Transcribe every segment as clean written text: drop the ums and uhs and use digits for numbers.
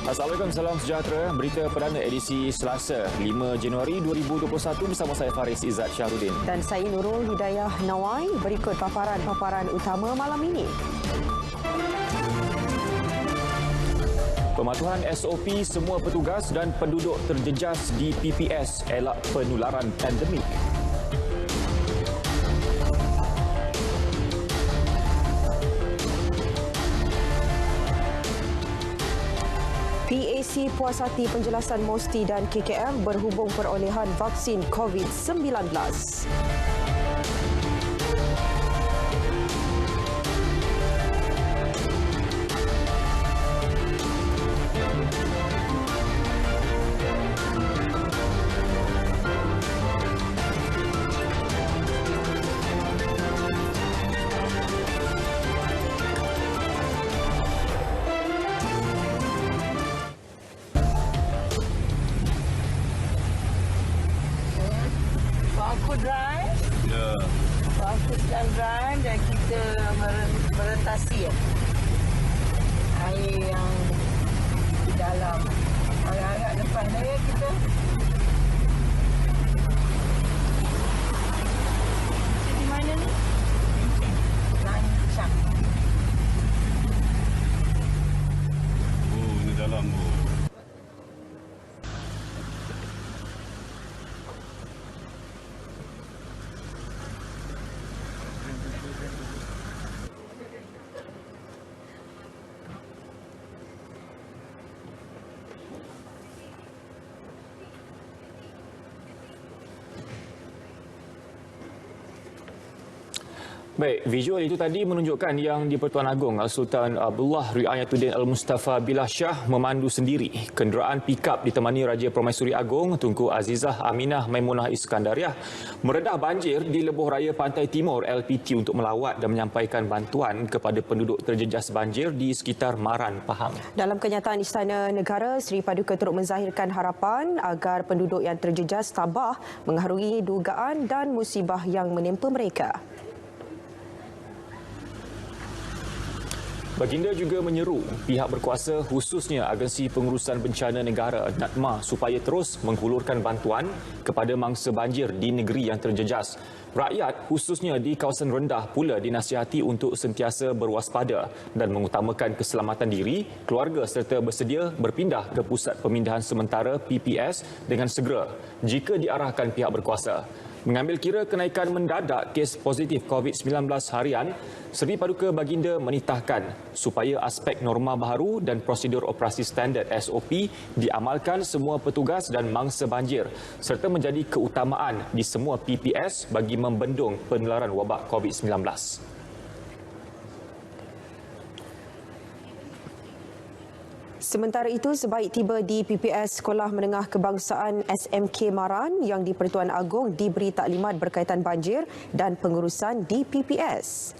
Assalamualaikum, salam sejahtera. Berita perdana edisi Selasa 5 Januari 2021 bersama saya Faris Izzat Syahrudin. Dan saya Nurul Hidayah Nawai. Berikut paparan utama malam ini. Pematuhan SOP semua petugas dan penduduk terjejas di PPS elak penularan pandemik. PAC puas hati penjelasan MOSTI dan KKM berhubung perolehan vaksin COVID-19. Aku drive. Ya. Aku sedang drive dan kita merentasi air yang di dalam. Agak-agak depan dia kita. Di mana ni? Lancang. Oh, di dalam tu. Baik, visual itu tadi menunjukkan yang di-Pertuan Agong Sultan Abdullah Riayatuddin Al-Mustafa Billah Shah memandu sendiri kenderaan pikap ditemani Raja Permaisuri Agong Tunku Azizah Aminah Maimunah Iskandariah meredah banjir di Lebuh Raya Pantai Timur LPT untuk melawat dan menyampaikan bantuan kepada penduduk terjejas banjir di sekitar Maran, Pahang. Dalam kenyataan Istana Negara, Seri Paduka turut menzahirkan harapan agar penduduk yang terjejas tabah mengharungi dugaan dan musibah yang menimpa mereka. Baginda juga menyeru pihak berkuasa khususnya Agensi Pengurusan Bencana Negara NADMA supaya terus menghulurkan bantuan kepada mangsa banjir di negeri yang terjejas. Rakyat khususnya di kawasan rendah pula dinasihati untuk sentiasa berwaspada dan mengutamakan keselamatan diri, keluarga serta bersedia berpindah ke pusat pemindahan sementara PPS dengan segera jika diarahkan pihak berkuasa. Mengambil kira kenaikan mendadak kes positif COVID-19 harian, Seri Paduka Baginda menitahkan supaya aspek norma baharu dan prosedur operasi standard SOP diamalkan semua petugas dan mangsa banjir serta menjadi keutamaan di semua PPS bagi membendung penularan wabak COVID-19. Sementara itu, sebaik tiba di PPS Sekolah Menengah Kebangsaan SMK Maran yang di-Pertuan Agong diberi taklimat berkaitan banjir dan pengurusan di PPS.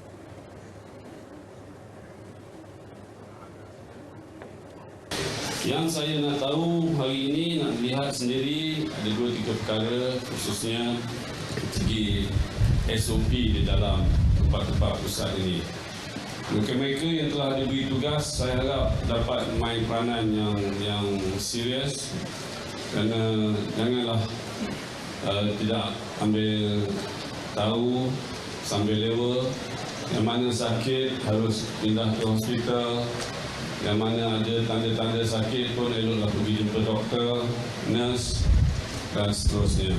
Yang saya nak tahu hari ini, nak lihat sendiri ada 2-3 perkara khususnya segi SOP di dalam tempat-tempat pusat ini. Mereka-mereka yang telah diberi tugas, saya harap dapat main peranan yang serius kerana janganlah tidak ambil tahu sambil lewa. Yang mana sakit harus pindah ke hospital, yang mana ada tanda-tanda sakit pun eloklah pergi jumpa doktor, nurse dan seterusnya.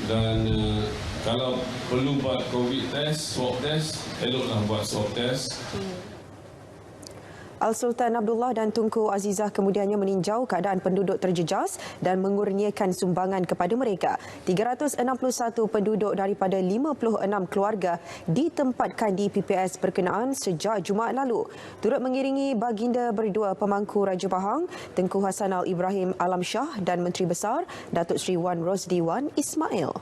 Dan kalau perlu buat COVID test, swab test, eloklah buat swab test. Al-Sultan Abdullah dan Tunku Azizah kemudiannya meninjau keadaan penduduk terjejas dan mengurniakan sumbangan kepada mereka. 361 penduduk daripada 56 keluarga ditempatkan di PPS berkenaan sejak Jumaat lalu. Turut mengiringi baginda berdua pemangku Raja Pahang, Tengku Hassanal Ibrahim Alam Shah dan Menteri Besar Datuk Seri Wan Rosdi Wan Ismail.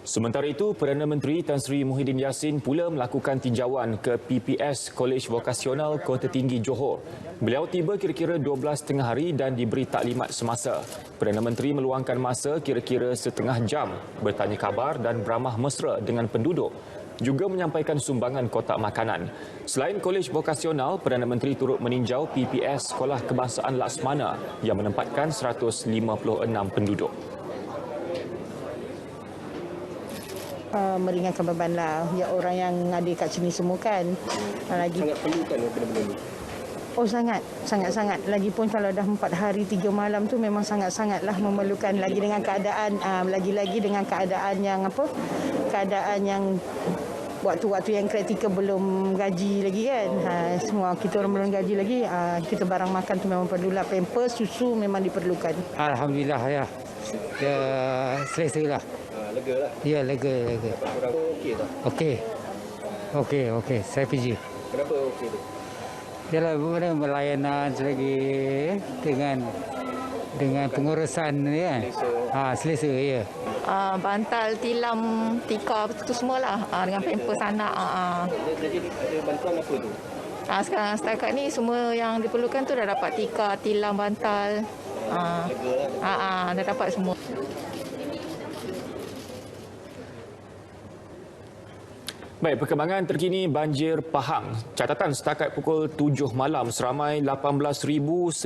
Sementara itu, Perdana Menteri Tan Sri Muhyiddin Yassin pula melakukan tinjauan ke PPS Kolej Vokasional Kota Tinggi Johor. Beliau tiba kira-kira 12.30 hari dan diberi taklimat semasa. Perdana Menteri meluangkan masa kira-kira setengah jam bertanya khabar dan beramah mesra dengan penduduk. juga menyampaikan sumbangan kotak makanan. Selain Kolej Vokasional, Perdana Menteri turut meninjau PPS Sekolah Kebangsaan Laksmana yang menempatkan 156 penduduk. Meringankan beban lah. Ya, orang yang ada kat sini semua kan. Lagi Sangat perlukan benda-benda ni. Oh sangat. Lagipun kalau dah 4 hari 3 malam tu memang sangatlah memerlukan, lagi dengan keadaan lagi-lagi dengan keadaan yang keadaan yang waktu-waktu yang kritikal, belum gaji lagi kan. Semua kita orang belum gaji lagi. Kita barang makan tu memang perlulah. Pampers, susu memang diperlukan. Alhamdulillah ya. Selesa lah. Lega lah. Ya, lega. Korang okey tak? Okey. Saya pergi. Kenapa okey tu? Yalah, melayanan selagi dengan pengurusan ni kan. Selesa ya. Bantal, tilam, tikar itu semualah dengan pampers anak. Jadi ada bantuan apa tu? Sekarang setakat ni semua yang diperlukan tu dah dapat, tikar, tilam, bantal. Dah dapat semua. Baik, perkembangan terkini banjir Pahang. Catatan setakat pukul 7 malam, seramai 18,908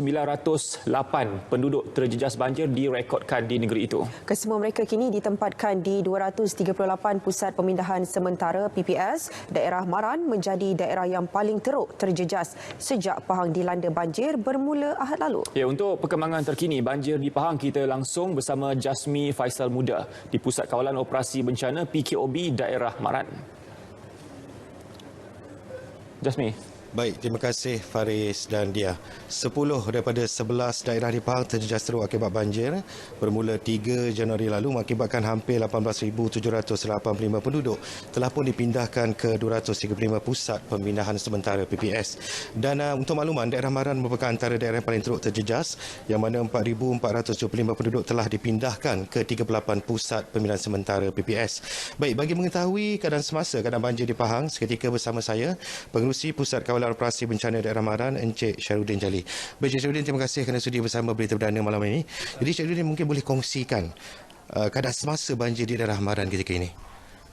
penduduk terjejas banjir direkodkan di negeri itu. Kesemua mereka kini ditempatkan di 238 pusat pemindahan sementara PPS. Daerah Maran menjadi daerah yang paling teruk terjejas sejak Pahang dilanda banjir bermula Ahad lalu. Ya, untuk perkembangan terkini banjir di Pahang, kita langsung bersama Jasmi Faisal Muda di Pusat Kawalan Operasi Bencana PKOB daerah Maran. Jasmi. Baik, terima kasih Faris dan Dia. 10 daripada 11 daerah di Pahang terjejas teruk akibat banjir bermula 3 Januari lalu, mengakibatkan hampir 18,785 penduduk telah pun dipindahkan ke 235 pusat pemindahan sementara PPS. Dan untuk makluman, daerah Maran merupakan antara daerah yang paling teruk terjejas, yang mana 4,475 penduduk telah dipindahkan ke 38 pusat pemindahan sementara PPS. Baik, bagi mengetahui keadaan semasa keadaan banjir di Pahang, seketika bersama saya Pengerusi Pusat Kawalan Operasi Bencana Daerah Maran, Encik Syarudin Jali. Baik, Encik Syarudin, terima kasih kerana sudi bersama Berita Perdana malam ini. Jadi, Encik Syarudin mungkin boleh kongsikan keadaan semasa banjir di daerah Maran ketika ini.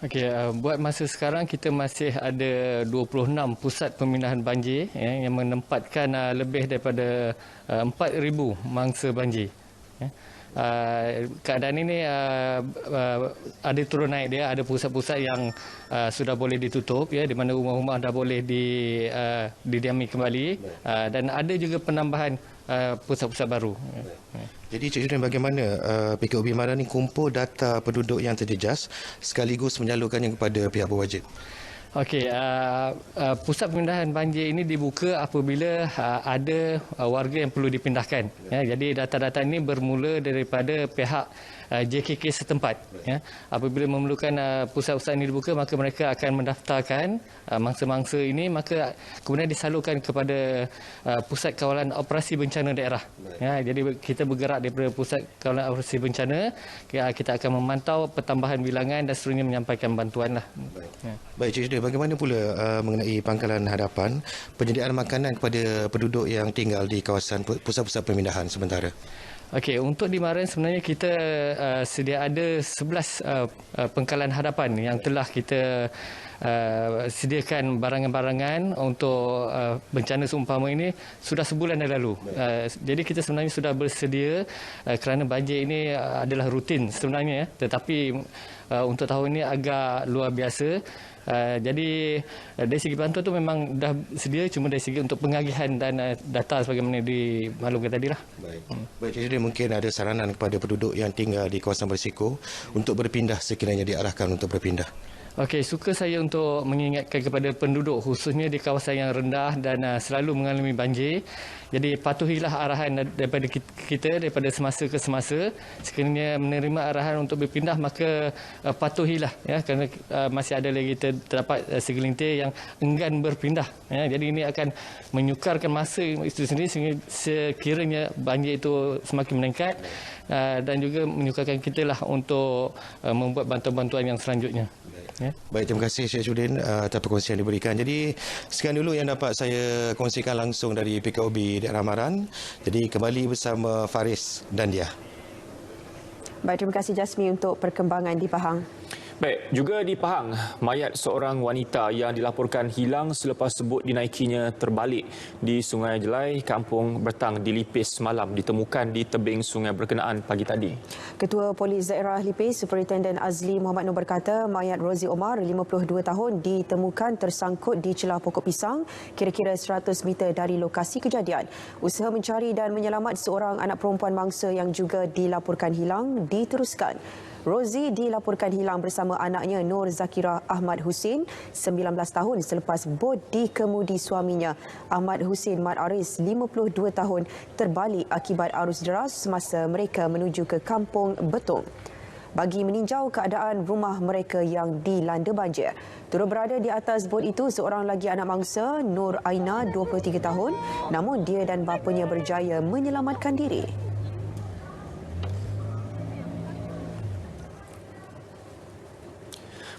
Okey, buat masa sekarang kita masih ada 26 pusat pemindahan banjir yang menempatkan lebih daripada 4,000 mangsa banjir. Keadaan ini ada turun naik dia, ada pusat-pusat yang sudah boleh ditutup ya, di mana rumah-rumah dah boleh didiami kembali, dan ada juga penambahan pusat-pusat baru. Jadi Cik Syarudin, bagaimana PKOB Maran ini kumpul data penduduk yang terjejas sekaligus menyalurkannya kepada pihak berwajib? Okey, pusat pemindahan banjir ini dibuka apabila ada warga yang perlu dipindahkan. Ya, jadi data-data ini bermula daripada pihak JKK setempat. Ya. Apabila memerlukan pusat-pusat ini dibuka, maka mereka akan mendaftarkan mangsa-mangsa ini, maka kemudian disalurkan kepada Pusat Kawalan Operasi Bencana Daerah. Ya, jadi kita bergerak daripada Pusat Kawalan Operasi Bencana, kita akan memantau pertambahan bilangan dan seterusnya menyampaikan bantuan lah. Ya. Baik, Cik Syarudin, bagaimana pula mengenai Pangkalan Hadapan penyediaan makanan kepada penduduk yang tinggal di kawasan pusat-pusat pemindahan sementara? Okey, untuk di Maran sebenarnya kita sedia ada 11 pangkalan hadapan yang telah kita sediakan barangan-barangan untuk bencana seumpama ini sudah sebulan yang lalu. Jadi kita sebenarnya sudah bersedia kerana banjir ini adalah rutin sebenarnya, tetapi untuk tahun ini agak luar biasa. Jadi dari segi bantuan tu memang dah sedia, cuma dari segi untuk pengagihan dan data sebagaimana dimaklumkan tadi lah. Baik, jadi mungkin ada saranan kepada penduduk yang tinggal di kawasan berisiko untuk berpindah sekiranya diarahkan untuk berpindah. Okey, suka saya untuk mengingatkan kepada penduduk khususnya di kawasan yang rendah dan selalu mengalami banjir. Jadi patuhilah arahan daripada kita daripada semasa ke semasa. Sekiranya menerima arahan untuk berpindah, maka patuhilah ya, kerana masih ada lagi terdapat segelintir yang enggan berpindah. Ya, jadi ini akan menyukarkan masa itu sendiri sehingga sekiranya banjir itu semakin meningkat, dan juga menyukarkan kita lah untuk membuat bantuan-bantuan yang selanjutnya. Ya. Baik, terima kasih Syed Syarudin atas perkongsian yang diberikan. Jadi sekian dulu yang dapat saya kongsikan langsung dari PKOB daerah Maran. Jadi kembali bersama Faris dan Dia. Baik, terima kasih Jasmi untuk perkembangan di Pahang. Baik, juga di Pahang, mayat seorang wanita yang dilaporkan hilang selepas sebut dinaikinya terbalik di Sungai Jelai, Kampung Bertang di Lipis semalam ditemukan di tebing sungai berkenaan pagi tadi. Ketua Polis Daerah Lipis, Superintenden Azli Muhammad Nur berkata mayat Rozi Omar, 52 tahun, ditemukan tersangkut di celah pokok pisang kira-kira 100 meter dari lokasi kejadian. Usaha mencari dan menyelamat seorang anak perempuan mangsa yang juga dilaporkan hilang diteruskan. Rozi dilaporkan hilang bersama anaknya Nur Zakira Ahmad Hussein, 19 tahun selepas bot dikemudi suaminya Ahmad Hussein Mat Aris, 52 tahun, terbalik akibat arus deras semasa mereka menuju ke Kampung Betong bagi meninjau keadaan rumah mereka yang dilanda banjir. Turut berada di atas bot itu seorang lagi anak mangsa, Nur Aina, 23 tahun, namun dia dan bapanya berjaya menyelamatkan diri.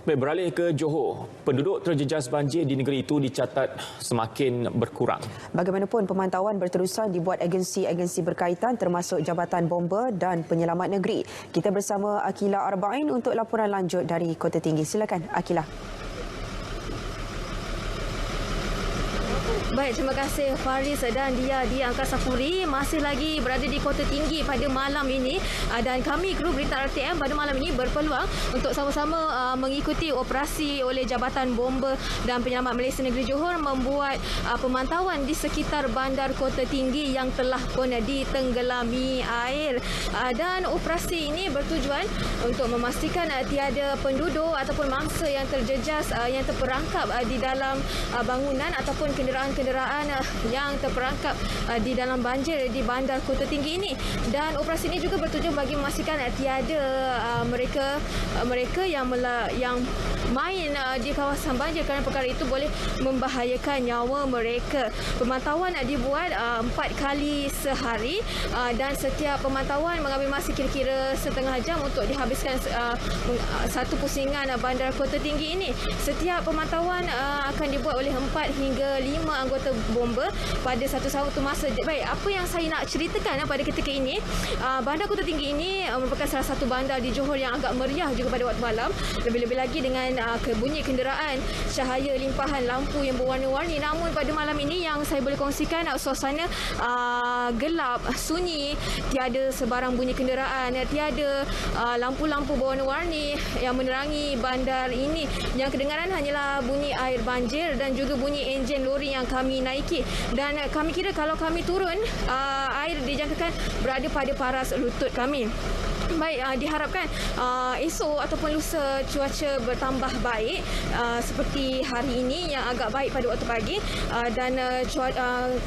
Baik, beralih ke Johor. Penduduk terjejas banjir di negeri itu dicatat semakin berkurang. Bagaimanapun, pemantauan berterusan dibuat agensi-agensi berkaitan termasuk Jabatan Bomba dan Penyelamat Negeri. Kita bersama Akila Arba'in untuk laporan lanjut dari Kota Tinggi. Silakan, Akila. Baik, terima kasih Faris dan dia di Angkasa Puri masih lagi berada di Kota Tinggi pada malam ini dan kami kru Berita RTM pada malam ini berpeluang untuk sama-sama mengikuti operasi oleh Jabatan Bomba dan Penyelamat Malaysia Negeri Johor membuat pemantauan di sekitar bandar Kota Tinggi yang telah pun ditenggelami air dan operasi ini bertujuan untuk memastikan tiada penduduk ataupun mangsa yang terjejas yang terperangkap di dalam bangunan ataupun kenderaan yang terperangkap di dalam banjir di bandar Kota Tinggi ini. Dan operasi ini juga bertujuan bagi memastikan tiada mereka yang main di kawasan banjir kerana perkara itu boleh membahayakan nyawa mereka. Pemantauan dibuat 4 kali sehari dan setiap pemantauan mengambil masa kira-kira setengah jam untuk dihabiskan satu pusingan bandar Kota Tinggi ini. Setiap pemantauan akan dibuat oleh 4 hingga 5 anggota bomba pada satu masa. Baik, apa yang saya nak ceritakan pada ketika ini, bandar Kota Tinggi ini merupakan salah satu bandar di Johor yang agak meriah juga pada waktu malam. Lebih-lebih lagi dengan bunyi kenderaan, cahaya limpahan lampu yang berwarna-warni. Namun pada malam ini yang saya boleh kongsikan suasana gelap, sunyi, tiada sebarang bunyi kenderaan, tiada lampu-lampu berwarna-warni yang menerangi bandar ini. Yang kedengaran hanyalah bunyi air banjir dan juga bunyi enjin lori yang kami naiki. Dan kami kira kalau kami turun, air dijangkakan berada pada paras lutut kami. Baik, diharapkan esok ataupun lusa cuaca bertambah baik seperti hari ini yang agak baik pada waktu pagi dan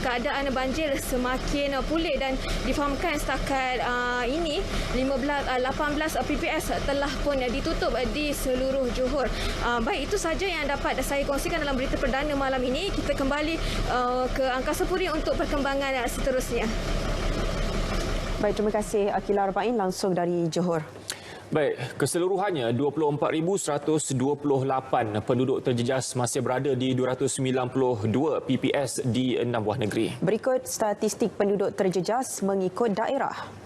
keadaan banjir semakin pulih dan difahamkan setakat ini 18 PPS telah pun ditutup di seluruh Johor. Baik, itu saja yang dapat saya kongsikan dalam berita perdana malam ini. Kita kembali ke Angkasa Puri untuk perkembangan seterusnya. Baik, terima kasih Akila Arba'in langsung dari Johor. Baik, keseluruhannya 24,128 penduduk terjejas masih berada di 292 PPS di 6 buah negeri. Berikut statistik penduduk terjejas mengikut daerah.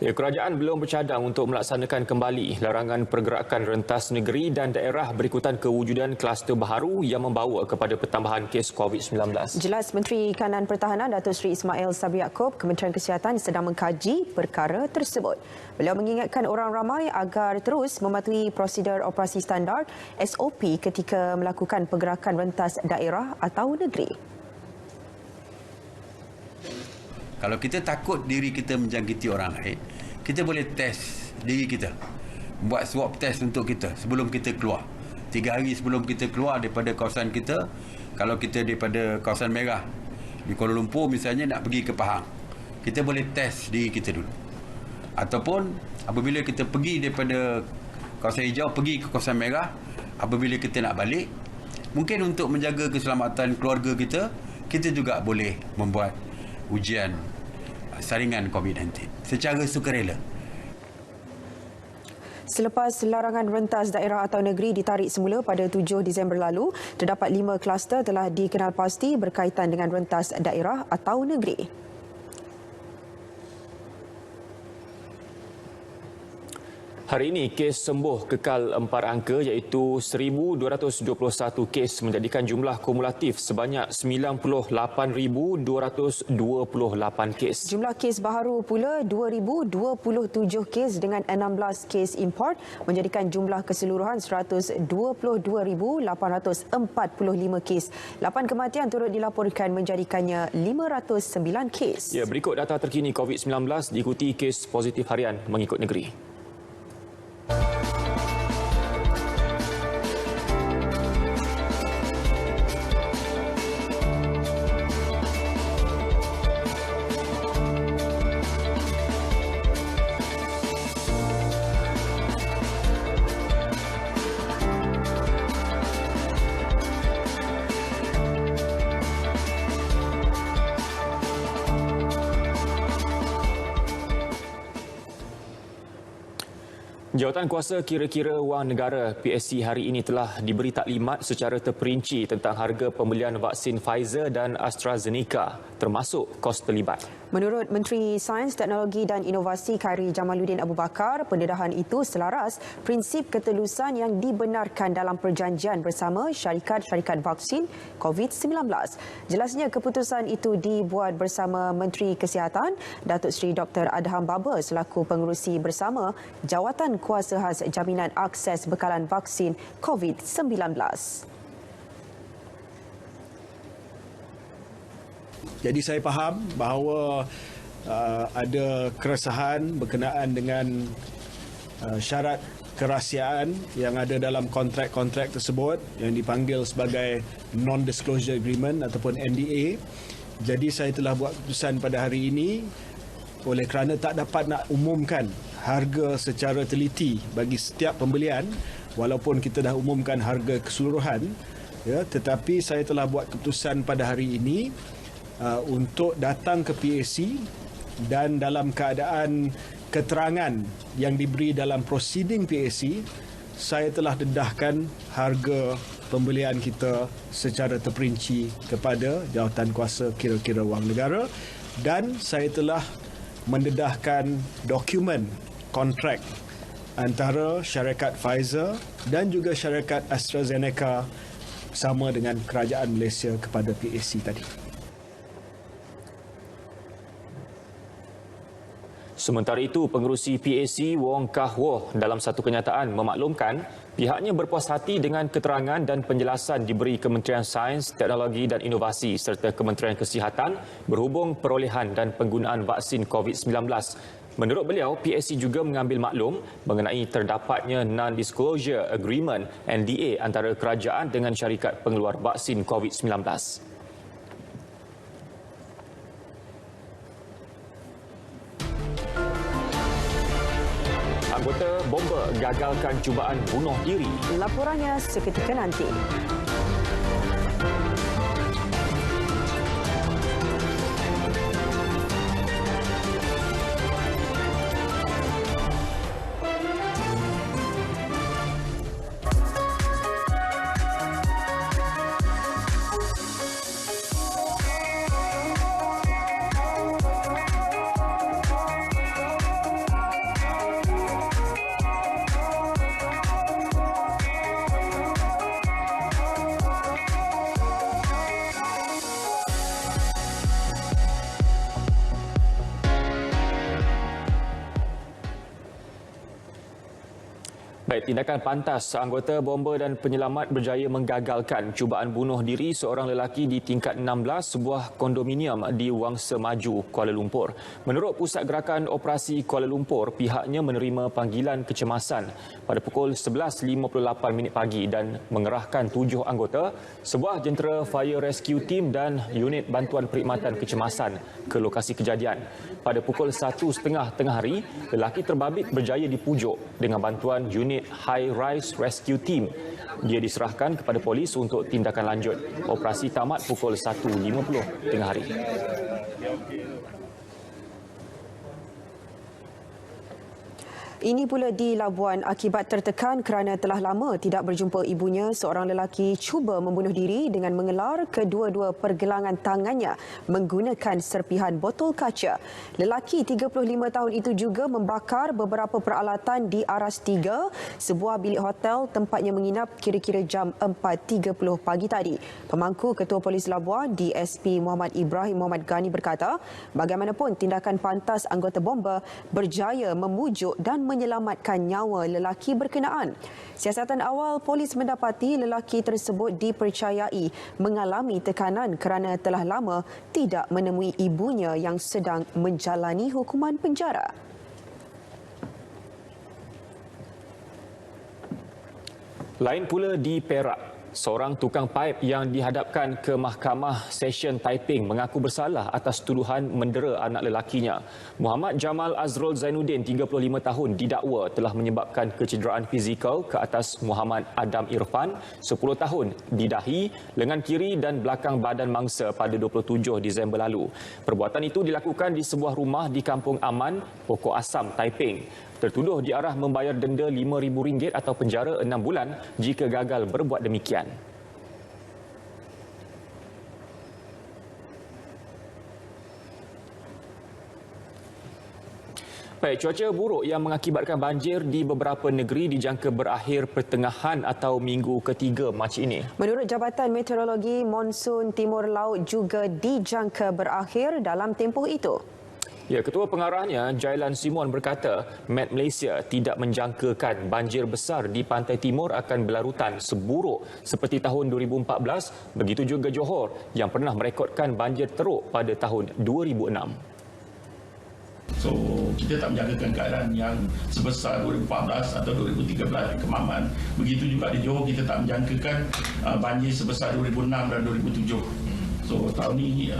Kerajaan belum bercadang untuk melaksanakan kembali larangan pergerakan rentas negeri dan daerah berikutan kewujudan kluster baharu yang membawa kepada pertambahan kes COVID-19. Jelas Menteri Kanan Pertahanan Datuk Seri Ismail Sabri Yaakob, Kementerian Kesihatan sedang mengkaji perkara tersebut. Beliau mengingatkan orang ramai agar terus mematuhi prosedur operasi standard SOP ketika melakukan pergerakan rentas daerah atau negeri. Kalau kita takut diri kita menjangkiti orang lain, kita boleh test diri kita. Buat swab test untuk kita sebelum kita keluar. 3 hari sebelum kita keluar daripada kawasan kita, kalau kita daripada kawasan merah di Kuala Lumpur misalnya nak pergi ke Pahang, kita boleh test diri kita dulu. Ataupun apabila kita pergi daripada kawasan hijau pergi ke kawasan merah, apabila kita nak balik, mungkin untuk menjaga keselamatan keluarga kita, kita juga boleh membuat ujian saringan COVID-19 secara sukarela. Selepas larangan rentas daerah atau negeri ditarik semula pada 7 Disember lalu, terdapat 5 kluster telah dikenal pasti berkaitan dengan rentas daerah atau negeri. Hari ini, kes sembuh kekal 4 angka iaitu 1,221 kes menjadikan jumlah kumulatif sebanyak 98,228 kes. Jumlah kes baharu pula 2,027 kes dengan 16 kes import menjadikan jumlah keseluruhan 122,845 kes. 8 kematian turut dilaporkan menjadikannya 509 kes. Ya, berikut data terkini COVID-19 diikuti kes positif harian mengikut negeri. Jawatankuasa Kira-kira Wang Negara PSC hari ini telah diberi taklimat secara terperinci tentang harga pembelian vaksin Pfizer dan AstraZeneca termasuk kos terlibat. Menurut Menteri Sains, Teknologi dan Inovasi Khairi Jamaluddin Abu Bakar, pendedahan itu selaras prinsip ketelusan yang dibenarkan dalam perjanjian bersama syarikat-syarikat vaksin COVID-19. Jelasnya keputusan itu dibuat bersama Menteri Kesihatan Datuk Seri Dr. Adham Baba selaku pengerusi bersama Jawatan Kuasa Khas Jaminan Akses Bekalan Vaksin COVID-19. Jadi saya faham bahawa ada keresahan berkenaan dengan syarat kerahsiaan yang ada dalam kontrak-kontrak tersebut yang dipanggil sebagai Non-Disclosure Agreement ataupun NDA. Jadi saya telah buat keputusan pada hari ini oleh kerana tak dapat nak umumkan harga secara teliti bagi setiap pembelian walaupun kita dah umumkan harga keseluruhan, ya, tetapi saya telah buat keputusan pada hari ini untuk datang ke PAC dan dalam keadaan keterangan yang diberi dalam prosiding PAC, saya telah dedahkan harga pembelian kita secara terperinci kepada Jawatankuasa Kira-kira Wang Negara dan saya telah mendedahkan dokumen kontrak antara syarikat Pfizer dan juga syarikat AstraZeneca sama dengan Kerajaan Malaysia kepada PAC tadi. Sementara itu, pengerusi PAC Wong Kah Woh dalam satu kenyataan memaklumkan pihaknya berpuas hati dengan keterangan dan penjelasan diberi Kementerian Sains, Teknologi dan Inovasi serta Kementerian Kesihatan berhubung perolehan dan penggunaan vaksin COVID-19. Menurut beliau, PAC juga mengambil maklum mengenai terdapatnya Non-Disclosure Agreement NDA antara kerajaan dengan syarikat pengeluar vaksin COVID-19. Anggota bomber gagalkan cubaan bunuh diri. Laporannya seketika nanti. Baik, tindakan pantas anggota bomba dan penyelamat berjaya menggagalkan cubaan bunuh diri seorang lelaki di tingkat 16 sebuah kondominium di Wangsa Maju, Kuala Lumpur. Menurut Pusat Gerakan Operasi Kuala Lumpur, pihaknya menerima panggilan kecemasan pada pukul 11.58 pagi dan mengerahkan 7 anggota, sebuah jentera Fire Rescue Team dan unit bantuan perkhidmatan kecemasan ke lokasi kejadian. Pada pukul 1.30 tengah hari, lelaki terbabit berjaya dipujuk dengan bantuan unit High Rise Rescue Team. Dia diserahkan kepada polis untuk tindakan lanjut. Operasi tamat pukul 1.50 tengah hari. Ini pula di Labuan akibat tertekan kerana telah lama tidak berjumpa ibunya, seorang lelaki cuba membunuh diri dengan mengelar kedua-dua pergelangan tangannya menggunakan serpihan botol kaca. Lelaki 35 tahun itu juga membakar beberapa peralatan di Aras 3, sebuah bilik hotel tempatnya menginap kira-kira jam 4.30 pagi tadi. Pemangku Ketua Polis Labuan, DSP Muhammad Ibrahim Muhammad Ghani berkata, bagaimanapun tindakan pantas anggota bomba berjaya memujuk dan menyelamatkan nyawa lelaki berkenaan. Siasatan awal polis mendapati lelaki tersebut dipercayai mengalami tekanan kerana telah lama tidak menemui ibunya yang sedang menjalani hukuman penjara. Lain pula di Perak. Seorang tukang paip yang dihadapkan ke Mahkamah Session Taiping mengaku bersalah atas tuduhan mendera anak lelakinya. Muhammad Jamal Azrul Zainuddin, 35 tahun, didakwa telah menyebabkan kecederaan fizikal ke atas Muhammad Adam Irfan, 10 tahun, di dahi, lengan kiri dan belakang badan mangsa pada 27 Disember lalu. Perbuatan itu dilakukan di sebuah rumah di Kampung Aman, Pokok Asam, Taiping. Tertuduh diarah membayar denda RM5,000 atau penjara 6 bulan jika gagal berbuat demikian. Baik, cuaca buruk yang mengakibatkan banjir di beberapa negeri dijangka berakhir pertengahan atau minggu ketiga Mac ini. Menurut Jabatan Meteorologi, monsun timur laut juga dijangka berakhir dalam tempoh itu. Ya, Ketua Pengarahnya, Jailan Simon berkata, Met Malaysia tidak menjangkakan banjir besar di pantai timur akan berlarutan seburuk seperti tahun 2014, begitu juga Johor yang pernah merekodkan banjir teruk pada tahun 2006. So, kita tak menjangkakan keadaan yang sebesar 2014 atau 2013 di Kemaman. Begitu juga di Johor, kita tak menjangkakan banjir sebesar 2006 dan 2007. So tahun ini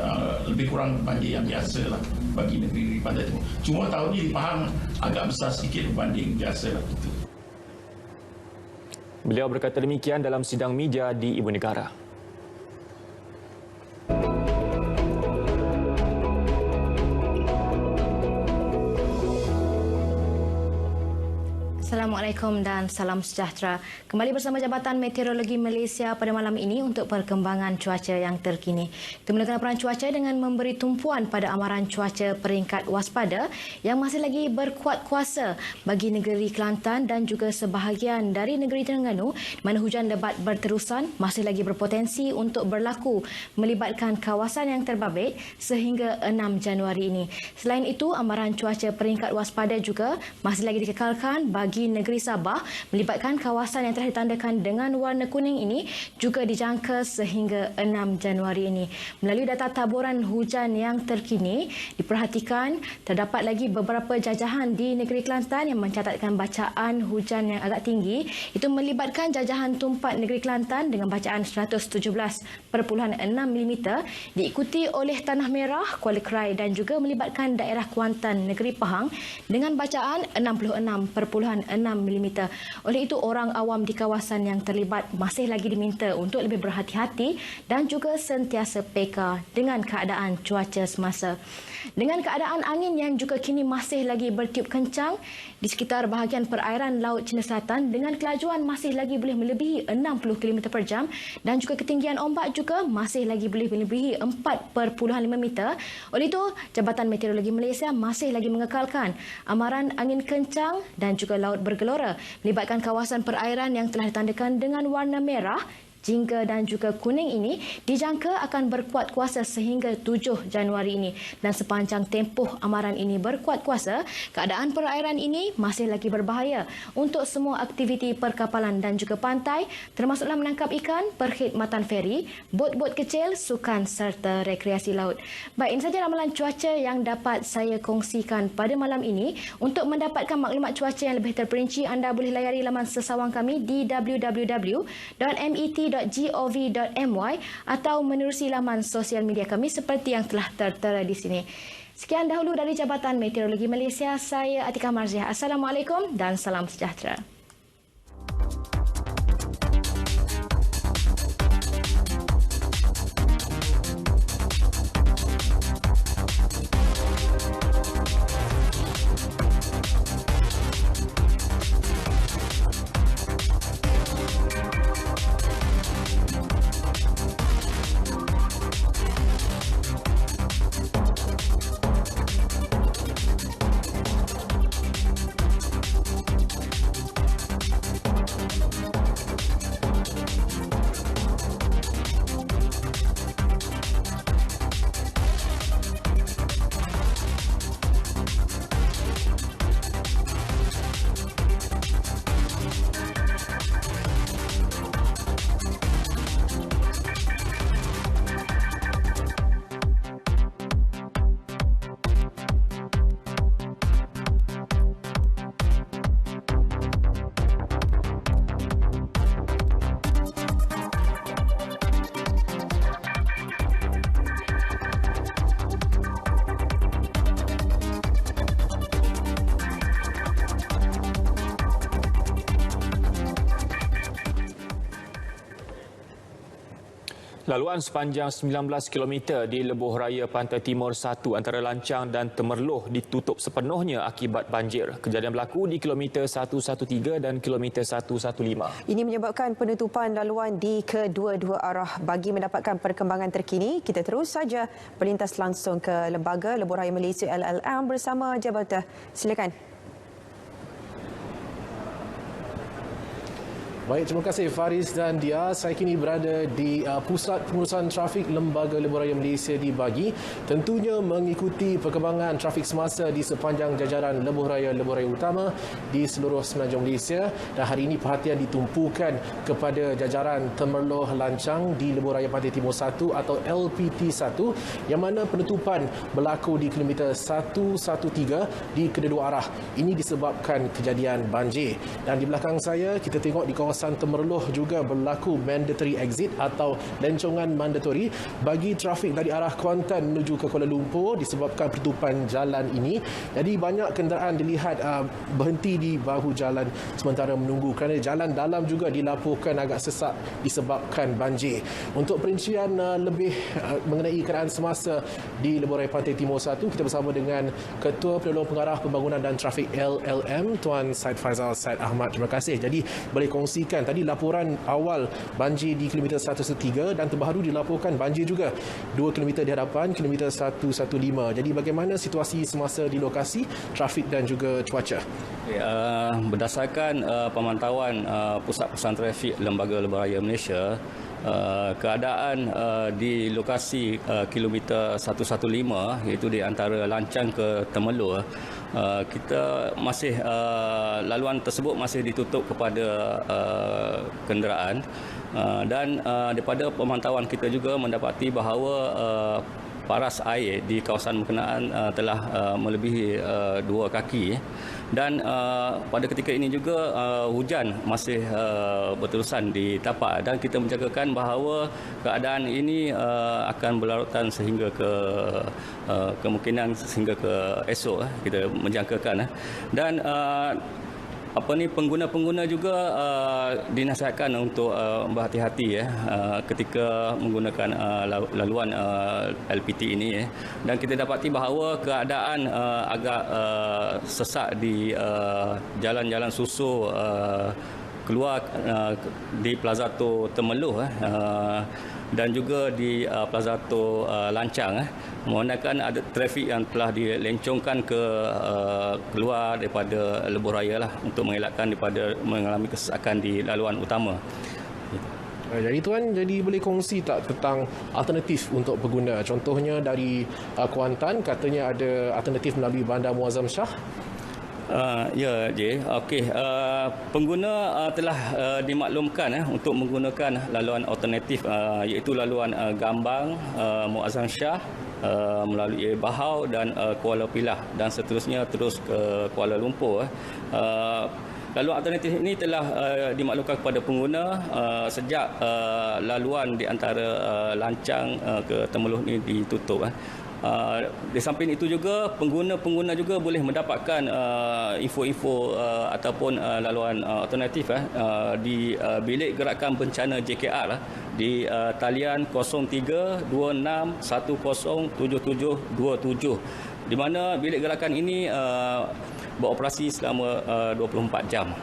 lebih kurang banjir yang biasa lah bagi negeri pantai timur. Cuma tahun ini di Pahang agak besar sedikit berbanding biasa lah. Beliau berkata demikian dalam sidang media di Ibu Negara. Assalamualaikum dan salam sejahtera. Kembali bersama Jabatan Meteorologi Malaysia pada malam ini untuk perkembangan cuaca yang terkini. Kita mulakan laporan cuaca dengan memberi tumpuan pada amaran cuaca peringkat waspada yang masih lagi berkuat kuasa bagi negeri Kelantan dan juga sebahagian dari negeri Terengganu, di mana hujan lebat berterusan masih lagi berpotensi untuk berlaku melibatkan kawasan yang terbabit sehingga 6 Januari ini. Selain itu, amaran cuaca peringkat waspada juga masih lagi dikekalkan bagi negeri Sabah melibatkan kawasan yang telah ditandakan dengan warna kuning ini juga dijangka sehingga 6 Januari ini. Melalui data taburan hujan yang terkini, diperhatikan terdapat lagi beberapa jajahan di negeri Kelantan yang mencatatkan bacaan hujan yang agak tinggi. Itu melibatkan jajahan Tumpat negeri Kelantan dengan bacaan 117.6 mm, diikuti oleh Tanah Merah, Kuala Krai dan juga melibatkan daerah Kuantan negeri Pahang dengan bacaan 66.6 mm. Oleh itu, orang awam di kawasan yang terlibat masih lagi diminta untuk lebih berhati-hati dan juga sentiasa peka dengan keadaan cuaca semasa. Dengan keadaan angin yang juga kini masih lagi bertiup kencang di sekitar bahagian perairan Laut Cina Selatan dengan kelajuan masih lagi boleh melebihi 60 km per jam dan juga ketinggian ombak juga masih lagi boleh melebihi 4.5 meter. Oleh itu, Jabatan Meteorologi Malaysia masih lagi mengekalkan amaran angin kencang dan juga laut bergelora melibatkan kawasan perairan yang telah ditandakan dengan warna merah jingga dan juga kuning ini dijangka akan berkuat kuasa sehingga 7 Januari ini. Dan sepanjang tempoh amaran ini berkuat kuasa, keadaan perairan ini masih lagi berbahaya untuk semua aktiviti perkapalan dan juga pantai, termasuklah menangkap ikan, perkhidmatan feri, bot-bot kecil, sukan serta rekreasi laut. Baik, ini saja ramalan cuaca yang dapat saya kongsikan pada malam ini. Untuk mendapatkan maklumat cuaca yang lebih terperinci, anda boleh layari laman sesawang kami di www.met.gov.my atau menerusi laman sosial media kami seperti yang telah tertera di sini. Sekian dahulu dari Jabatan Meteorologi Malaysia. Saya Atika Marziah. Assalamualaikum dan salam sejahtera. Laluan sepanjang 19 km di Lebuh Raya Pantai Timur 1 antara Lancang dan Temerloh ditutup sepenuhnya akibat banjir. Kejadian berlaku di kilometer 113 dan kilometer 115. Ini menyebabkan penutupan laluan di kedua-dua arah. Bagi mendapatkan perkembangan terkini, kita terus saja berlintas langsung ke Lembaga Lebuh Raya Malaysia LLM bersama Jabatan. Silakan. Baik, terima kasih Faris dan Dia. Saya kini berada di Pusat Pengurusan Trafik Lembaga Lebuh Raya Malaysia di Bagi. Tentunya mengikuti perkembangan trafik semasa di sepanjang jajaran Lebuh Raya Utama di seluruh semenanjung Malaysia. Dan hari ini perhatian ditumpukan kepada jajaran Temerloh Lancang di Lebuh Raya Pantai Timur 1 atau LPT1 yang mana penutupan berlaku di kilometer 113 di kedua arah. Ini disebabkan kejadian banjir. Dan di belakang saya kita tengok di kawasan Temerloh juga berlaku mandatory exit atau lencongan mandatori bagi trafik dari arah Kuantan menuju ke Kuala Lumpur disebabkan penutupan jalan ini. Jadi banyak kenderaan dilihat berhenti di bahu jalan sementara menunggu kerana jalan dalam juga dilaporkan agak sesak disebabkan banjir. Untuk perincian lebih mengenai keadaan semasa di Lebuh Raya Pantai Timur 1, kita bersama dengan Ketua Penolong Pengarah Pembangunan dan Trafik LLM, Tuan Syed Faizal Syed Ahmad. Terima kasih. Jadi boleh kongsikan tadi laporan awal banjir di kilometer 113 dan terbaru dilaporkan banjir juga 2 km di hadapan kilometer 115. Jadi bagaimana situasi semasa di lokasi, trafik dan juga cuaca? Berdasarkan pemantauan Pusat Pengurusan Trafik Lembaga Lebuh Raya Malaysia, keadaan di lokasi kilometer 115 iaitu di antara Lancang ke Temerloh, kita masih laluan tersebut masih ditutup kepada kenderaan dan daripada pemantauan kita juga mendapati bahawa paras air di kawasan berkenaan telah melebihi 2 kaki dan pada ketika ini juga hujan masih berterusan di tapak dan kita menjagakan bahawa keadaan ini akan berlarutan sehingga ke kemungkinan sehingga ke esok kita menjangkakan dan pengguna-pengguna juga dinasihatkan untuk berhati-hati ketika menggunakan laluan LPT ini dan kita dapati bahawa keadaan agak sesak di jalan-jalan susul keluar di Plaza Tor Temerloh dan juga di Plaza Tor Lancang memandangkan ada trafik yang telah dilencongkan ke keluar daripada Lebuh Raya lah untuk mengelakkan daripada mengalami kesesakan di laluan utama. Jadi Tuan, boleh kongsi tak tentang alternatif untuk pengguna? Contohnya dari Kuantan katanya ada alternatif melalui Bandar Muazzam Shah. Ya, J. Okey, pengguna telah dimaklumkan untuk menggunakan laluan alternatif iaitu laluan Gambang, Muazzam Shah, melalui Bahau dan Kuala Pilah dan seterusnya terus ke Kuala Lumpur. Laluan alternatif ini telah dimaklumkan kepada pengguna sejak laluan di antara Lancang ke Temerloh ini ditutup. Di samping itu juga pengguna juga boleh mendapatkan info-info ataupun laluan alternatif di bilik gerakan bencana JKR di talian 0326107727 di mana bilik gerakan ini beroperasi selama 24 jam.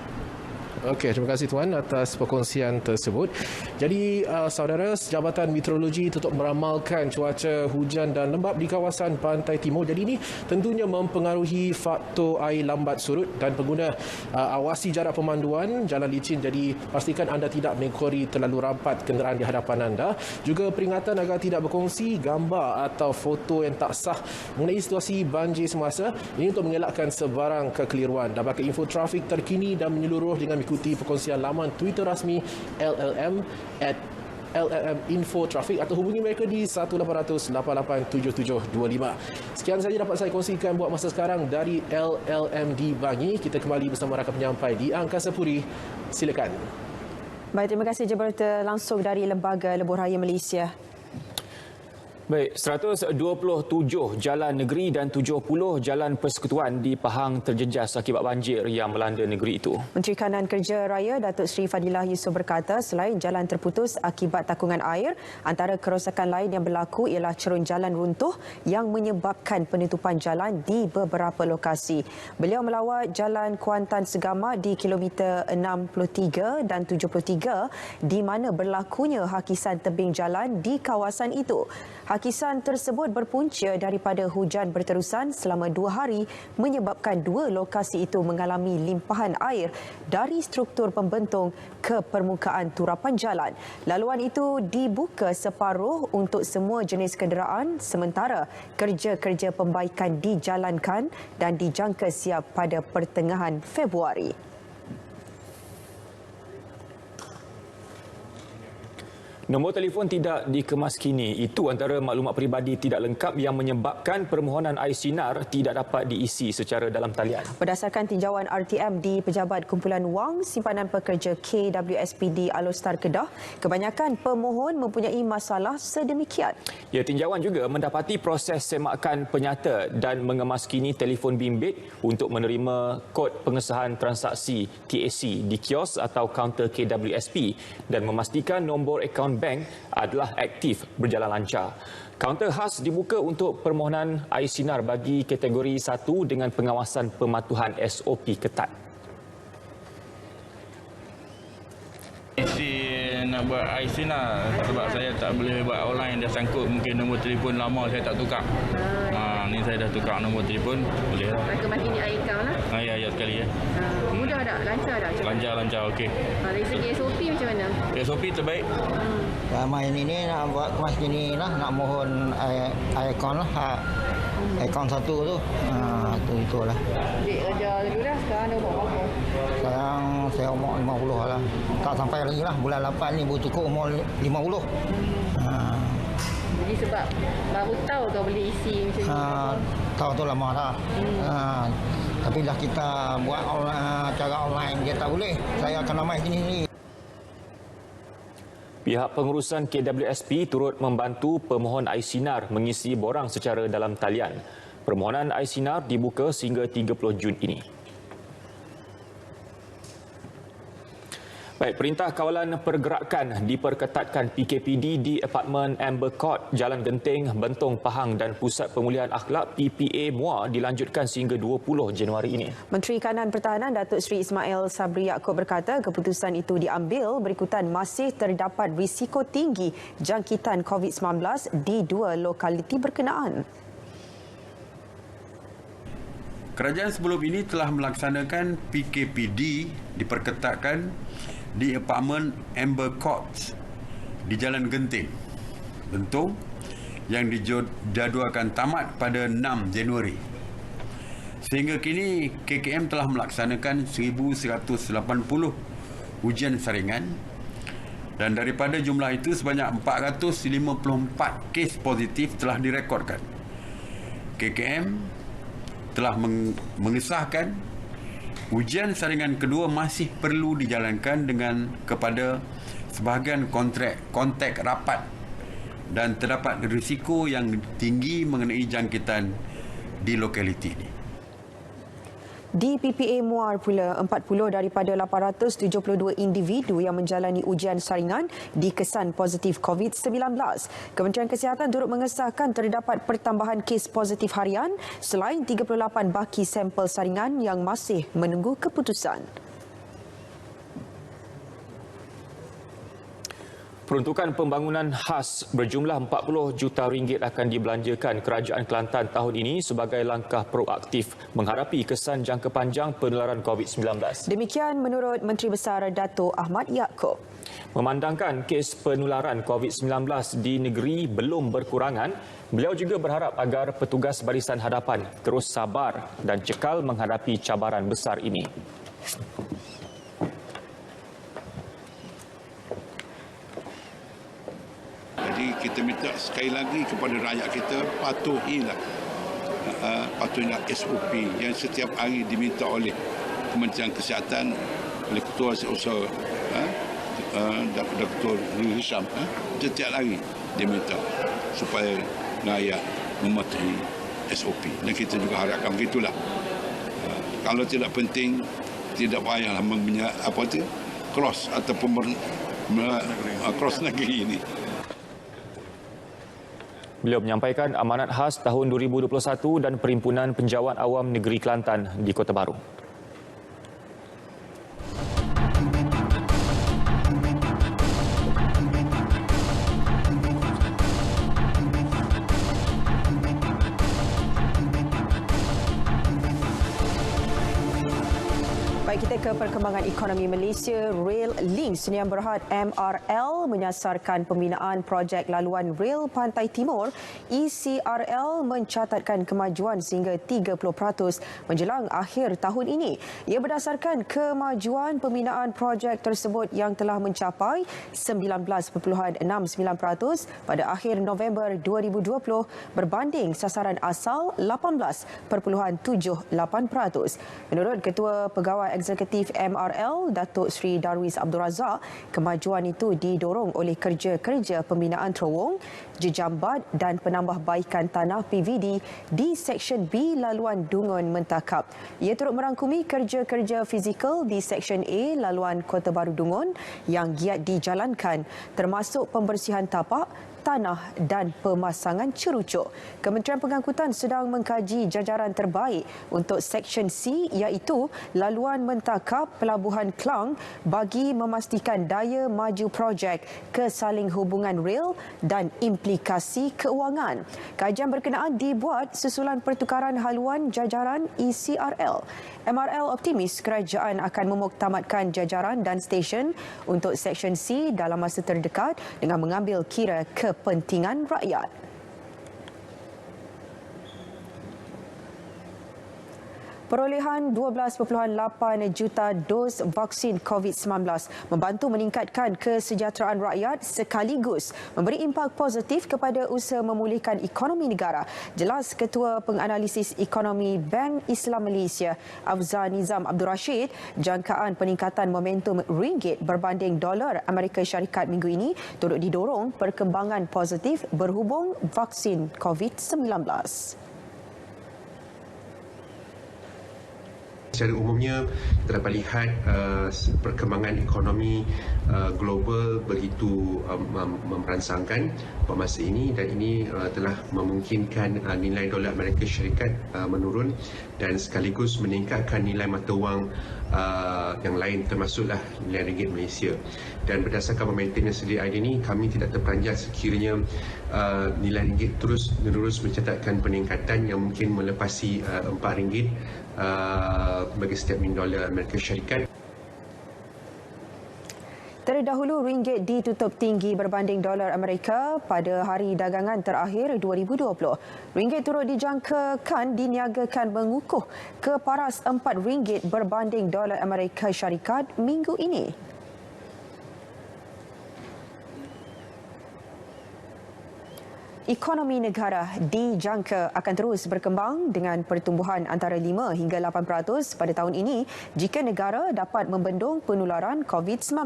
Okey, terima kasih Tuan atas perkongsian tersebut. Jadi, saudara, Jabatan Meteorologi tutup meramalkan cuaca hujan dan lembap di kawasan Pantai Timur. Jadi ini tentunya mempengaruhi faktor air lambat surut dan pengguna awasi jarak pemanduan jalan licin. Jadi, pastikan anda tidak mengekori terlalu rapat kenderaan di hadapan anda. Juga peringatan agar tidak berkongsi gambar atau foto yang tak sah mengenai situasi banjir semasa. Ini untuk mengelakkan sebarang kekeliruan. Dapatkan info trafik terkini dan menyeluruh dengan ikuti perkongsian laman Twitter rasmi LLM @LLM-Info-Traffic atau hubungi mereka di 1800-887725. Sekian saja dapat saya kongsikan buat masa sekarang dari LLM di Bangi. Kita kembali bersama rakan penyampai di Angkasa Puri. Silakan. Baik, terima kasih Jabatan langsung dari Lembaga Lebuhraya Malaysia. Baik, 127 jalan negeri dan 70 jalan persekutuan di Pahang terjejas akibat banjir yang melanda negeri itu. Menteri Kanan Kerja Raya Datuk Seri Fadilah Yusof berkata selain jalan terputus akibat takungan air, antara kerosakan lain yang berlaku ialah cerun jalan runtuh yang menyebabkan penutupan jalan di beberapa lokasi. Beliau melawat Jalan Kuantan Segama di kilometer 63 dan 73 di mana berlakunya hakisan tebing jalan di kawasan itu. Hakisan tersebut berpunca daripada hujan berterusan selama 2 hari menyebabkan 2 lokasi itu mengalami limpahan air dari struktur pembentung ke permukaan turapan jalan. Laluan itu dibuka separuh untuk semua jenis kenderaan sementara kerja-kerja pembaikan dijalankan dan dijangka siap pada pertengahan Februari. Nombor telefon tidak dikemaskini. Itu antara maklumat peribadi tidak lengkap yang menyebabkan permohonan air sinar tidak dapat diisi secara dalam talian. Berdasarkan tinjauan RTM di Pejabat Kumpulan Wang Simpanan Pekerja KWSPD Alostar Kedah, kebanyakan pemohon mempunyai masalah sedemikian. Ya, tinjauan juga mendapati proses semakan penyata dan mengemaskini telefon bimbit untuk menerima kod pengesahan transaksi TAC di kios atau kaunter KWSP dan memastikan nombor akaun bank adalah aktif berjalan lancar. Kaunter khas dibuka untuk permohonan air sinar bagi kategori 1 dengan pengawasan pematuhan SOP ketat. Nak buat air sinar sebab saya tak boleh buat online, dah sangkut mungkin nombor telefon lama saya tak tukar. Ni saya dah tukar nombor telefon, boleh lah. Makin air kau lah. Ya sekali ya. Mudah tak? Lancar tak? Lancar okey. Dari segi SOP macam mana? SOP terbaik. Ramai ini nak buat kemas gini lah, nak mohon akaun lah. Akaun 1 tu. Itulah. Dek kerja dulu dah, sekarang dah umur berapa? Sekarang saya umur 50 lah. Tak sampai lagi lah. Bulan 8 ni baru cukup umur 50. Jadi sebab baru tahu kau boleh isi macam ni? Tahu tu lama dah. Tapi dah kita buat cara online, dia tak boleh. Saya akan namai sini. Pihak pengurusan KWSP turut membantu pemohon air sinar mengisi borang secara dalam talian. Permohonan air sinar dibuka sehingga 30 Jun ini. Baik, Perintah Kawalan Pergerakan diperketatkan PKPD di apartmen Amber Court, Jalan Genting, Bentong, Pahang dan Pusat Pemulihan Akhlak PPA Muar dilanjutkan sehingga 20 Januari ini. Menteri Kanan Pertahanan Datuk Seri Ismail Sabri Yaakob berkata keputusan itu diambil berikutan masih terdapat risiko tinggi jangkitan COVID-19 di 2 lokaliti berkenaan. Kerajaan sebelum ini telah melaksanakan PKPD diperketatkan di apartmen Amber Court di Jalan Genting, Bentong, yang dijadualkan tamat pada 6 Januari. Sehingga kini KKM telah melaksanakan 1,180 ujian saringan, dan daripada jumlah itu sebanyak 454 kes positif telah direkodkan. KKM telah mengesahkan ujian saringan kedua masih perlu dijalankan dengan kepada sebahagian kontak rapat dan terdapat risiko yang tinggi mengenai jangkitan di lokaliti ini. Di PPA Muar pula, 40 daripada 872 individu yang menjalani ujian saringan dikesan positif COVID-19. Kementerian Kesihatan turut mengesahkan terdapat pertambahan kes positif harian selain 38 baki sampel saringan yang masih menunggu keputusan. Peruntukan pembangunan khas berjumlah 40 juta ringgit akan dibelanjakan Kerajaan Kelantan tahun ini sebagai langkah proaktif menghadapi kesan jangka panjang penularan COVID-19. Demikian menurut Menteri Besar Dato' Ahmad Yaakob. Memandangkan kes penularan COVID-19 di negeri belum berkurangan, beliau juga berharap agar petugas barisan hadapan terus sabar dan cekal menghadapi cabaran besar ini. Jadi kita minta sekali lagi kepada rakyat kita patuhilah SOP yang setiap hari diminta oleh Kementerian Kesihatan, oleh Ketua Usaha Dr. Hisham. Setiap hari diminta supaya rakyat mematuhi SOP, dan kita juga harapkan begitulah. Kalau tidak penting, tidak payahlah cross ataupun cross negeri ini. Beliau menyampaikan amanat khas tahun 2021 dan Perhimpunan Penjawat Awam Negeri Kelantan di Kota Baru. Baik, kita ke perkembangan ekonomi Malaysia. Rail Link Sdn Bhd MRL menyasarkan pembinaan projek laluan Rail Pantai Timur. ECRL mencatatkan kemajuan sehingga 30% menjelang akhir tahun ini. Ia berdasarkan kemajuan pembinaan projek tersebut yang telah mencapai 19.69% pada akhir November 2020 berbanding sasaran asal 18.78%. Menurut Ketua Pegawai Eksekutif MRL, Datuk Seri Darwis Abdul Razak, kemajuan itu didorong oleh kerja-kerja pembinaan terowong, jejambat dan penambahbaikan tanah PVD di Seksyen B laluan Dungun Mentakap. Ia turut merangkumi kerja-kerja fizikal di Seksyen A laluan Kota Baru Dungun yang giat dijalankan, termasuk pembersihan tapak, tanah dan pemasangan cerucuk. Kementerian Pengangkutan sedang mengkaji jajaran terbaik untuk Seksyen C, iaitu laluan Mentakap Pelabuhan Klang, bagi memastikan daya maju projek, kesaling hubungan rel dan implikasi keuangan. Kajian berkenaan dibuat susulan pertukaran haluan jajaran ECRL. MRL optimis kerajaan akan memuktamadkan jajaran dan stesen untuk Seksyen C dalam masa terdekat dengan mengambil kira kepentingan rakyat. Perolehan 12.8 juta dos vaksin COVID-19 membantu meningkatkan kesejahteraan rakyat sekaligus memberi impak positif kepada usaha memulihkan ekonomi negara. Jelas Ketua Penganalisis Ekonomi Bank Islam Malaysia, Afzal Nizam Abdul Rashid, jangkaan peningkatan momentum ringgit berbanding dolar Amerika Syarikat minggu ini turut didorong perkembangan positif berhubung vaksin COVID-19. Secara umumnya, kita dapat lihat perkembangan ekonomi global begitu merangsangkan pada masa ini, dan ini telah memungkinkan nilai dolar Amerika Syarikat menurun dan sekaligus meningkatkan nilai mata wang yang lain, termasuklah nilai ringgit Malaysia. Dan berdasarkan momentum yang sedia hari ini, kami tidak terperanjat sekiranya nilai ringgit terus menerus mencatatkan peningkatan yang mungkin melepasi RM4 bagi setiap $1 Amerika Syarikat. Terdahulu, ringgit ditutup tinggi berbanding dolar Amerika pada hari dagangan terakhir 2020. Ringgit turut dijangkakan diniagakan mengukuh ke paras RM4 berbanding dolar Amerika Syarikat minggu ini. Ekonomi negara dijangka akan terus berkembang dengan pertumbuhan antara 5 hingga 8% pada tahun ini jika negara dapat membendung penularan COVID-19.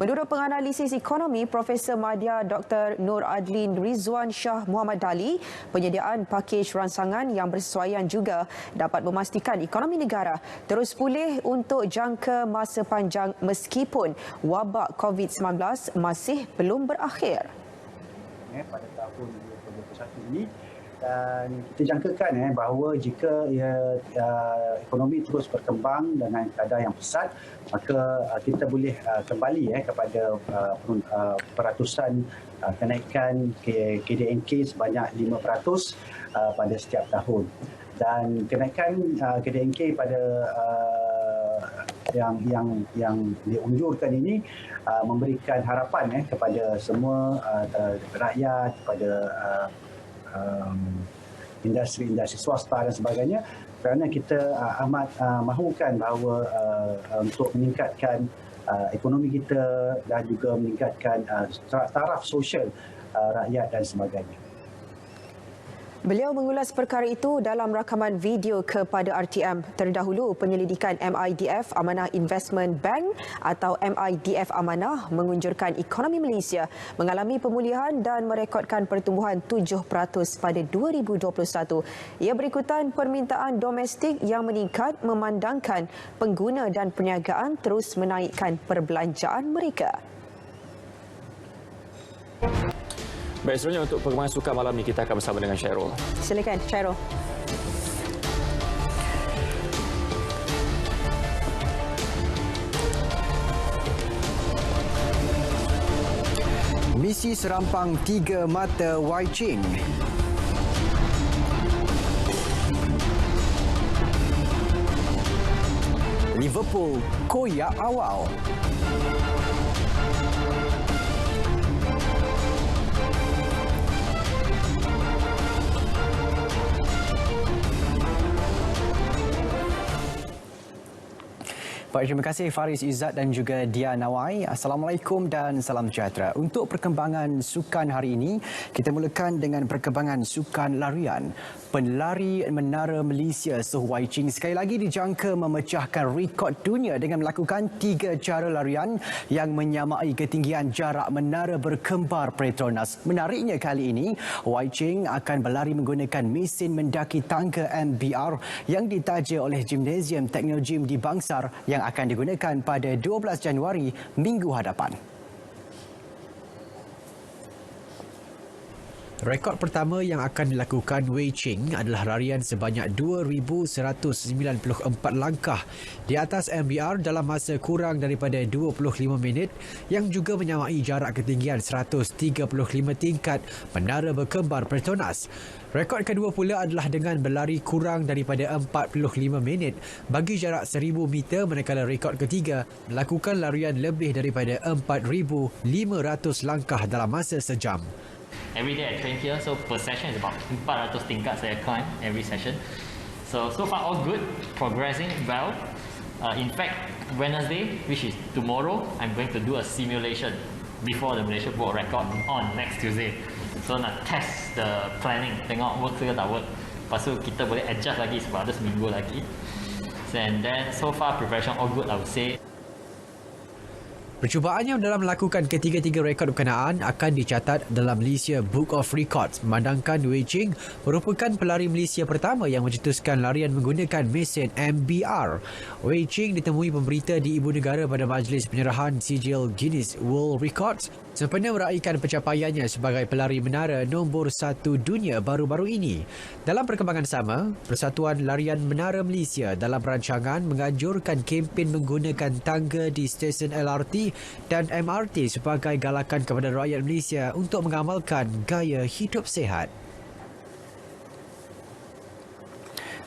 Menurut penganalisis ekonomi Profesor Madya Dr. Nur Adlin Rizwan Shah Muhammad Dali, penyediaan pakej rancangan yang bersesuaian juga dapat memastikan ekonomi negara terus pulih untuk jangka masa panjang meskipun wabak COVID-19 masih belum berakhir. Pada tahun 2021 ini, dan kita jangkakan bahawa jika ekonomi terus berkembang dengan kadar yang pesat, maka kita boleh kembali kepada peratusan kenaikan KDNK sebanyak 5% pada setiap tahun. Dan kenaikan KDNK pada yang diunjurkan ini memberikan harapan kepada semua rakyat, kepada industri-industri swasta dan sebagainya, kerana kita amat mahukan bahawa untuk meningkatkan ekonomi kita dan juga meningkatkan taraf sosial rakyat dan sebagainya. Beliau mengulas perkara itu dalam rakaman video kepada RTM. Terdahulu, penyelidikan MIDF Amanah Investment Bank atau MIDF Amanah mengunjurkan ekonomi Malaysia mengalami pemulihan dan merekodkan pertumbuhan 7% pada 2021. Ia berikutan permintaan domestik yang meningkat memandangkan pengguna dan perniagaan terus menaikkan perbelanjaan mereka. Baik, seterusnya untuk perkembangan sukan malam ini kita akan bersama dengan Syairul. Silakan, Syairul. Misi serampang 3 mata Wai Ching. Liverpool koyak awal. Baik, terima kasih Faris Izzat dan juga Dia Nawai. Assalamualaikum dan salam sejahtera. Untuk perkembangan sukan hari ini, kita mulakan dengan perkembangan sukan larian. Pelari menara Malaysia Soh Wai Ching sekali lagi dijangka memecahkan rekod dunia dengan melakukan 3 cara larian yang menyamai ketinggian jarak menara berkembar Petronas. Menariknya kali ini, Wai Ching akan berlari menggunakan mesin mendaki tangga MBR yang ditaja oleh Gimnasium Teknologi di Bangsar yang akan digunakan pada 12 Januari minggu hadapan. Rekod pertama yang akan dilakukan Wai Ching adalah larian sebanyak 2,194 langkah di atas MBR dalam masa kurang daripada 25 minit yang juga menyamai jarak ketinggian 135 tingkat menara berkembar Petronas. Rekod kedua pula adalah dengan berlari kurang daripada 45 minit bagi jarak 1,000 meter, manakala rekod ketiga melakukan larian lebih daripada 4,500 langkah dalam masa sejam. Every day I train here, so per session is about 400 tingkat saya climb every session. So far all good, progressing well. In fact, Wednesday, which is tomorrow, I'm going to do a simulation before the Malaysia World Record on next Tuesday. So nak test the planning, tengok work ke tak work. Lepas tu kita boleh adjust lagi sebab ada seminggu lagi. And then so far preparation all good, I would say. Percubaannya dalam melakukan ketiga-tiga rekod berkenaan akan dicatat dalam Malaysia Book of Records, memandangkan Wai Ching merupakan pelari Malaysia pertama yang mencetuskan larian menggunakan mesin MBR. Wai Ching ditemui pemberita di Ibu Negara pada majlis penyerahan sijil Guinness World Records sempena meraihkan pencapaiannya sebagai pelari menara nombor 1 dunia baru-baru ini. Dalam perkembangan sama, Persatuan Larian Menara Malaysia dalam rancangan menganjurkan kempen menggunakan tangga di stesen LRT dan MRT sebagai galakan kepada rakyat Malaysia untuk mengamalkan gaya hidup sihat.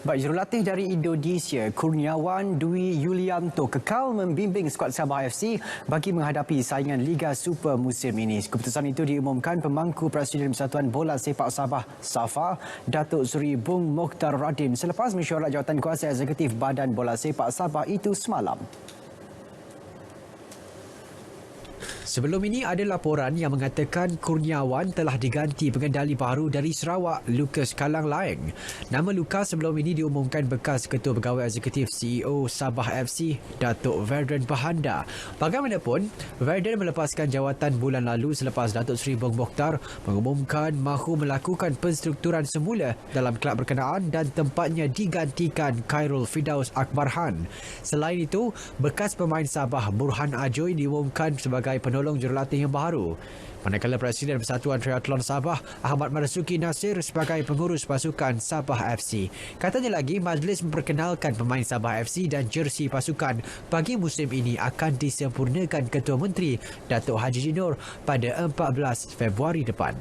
Baik, jurulatih dari Indonesia, Kurniawan Dwi Yulianto kekal membimbing skuad Sabah FC bagi menghadapi saingan Liga Super musim ini. Keputusan itu diumumkan pemangku Presiden Persatuan Bola Sepak Sabah SAFA, Datuk Seri Bung Mokhtar Radin selepas mesyuarat Jawatankuasa Eksekutif Badan Bola Sepak Sabah itu semalam. Sebelum ini ada laporan yang mengatakan Kurniawan telah diganti pengendali baru dari Sarawak, Lucas Kalang Laeng. Nama Lucas sebelum ini diumumkan bekas Ketua Pegawai Eksekutif CEO Sabah FC, Datuk Verden Bahanda. Bagaimanapun, Verden melepaskan jawatan bulan lalu selepas Datuk Seri Bung Mokhtar mengumumkan mahu melakukan penstrukturan semula dalam kelab berkenaan dan tempatnya digantikan Khairul Firdaus Akbarhan. Selain itu, bekas pemain Sabah Burhan Ajoy diumumkan sebagai penolong jurulatih yang baru. Manakala Presiden Persatuan Triathlon Sabah Ahmad Marzuki Nasir sebagai pengurus pasukan Sabah FC. Katanya lagi, majlis memperkenalkan pemain Sabah FC dan jersey pasukan bagi musim ini akan disempurnakan Ketua Menteri Datuk Haji Jinur pada 14 Februari depan.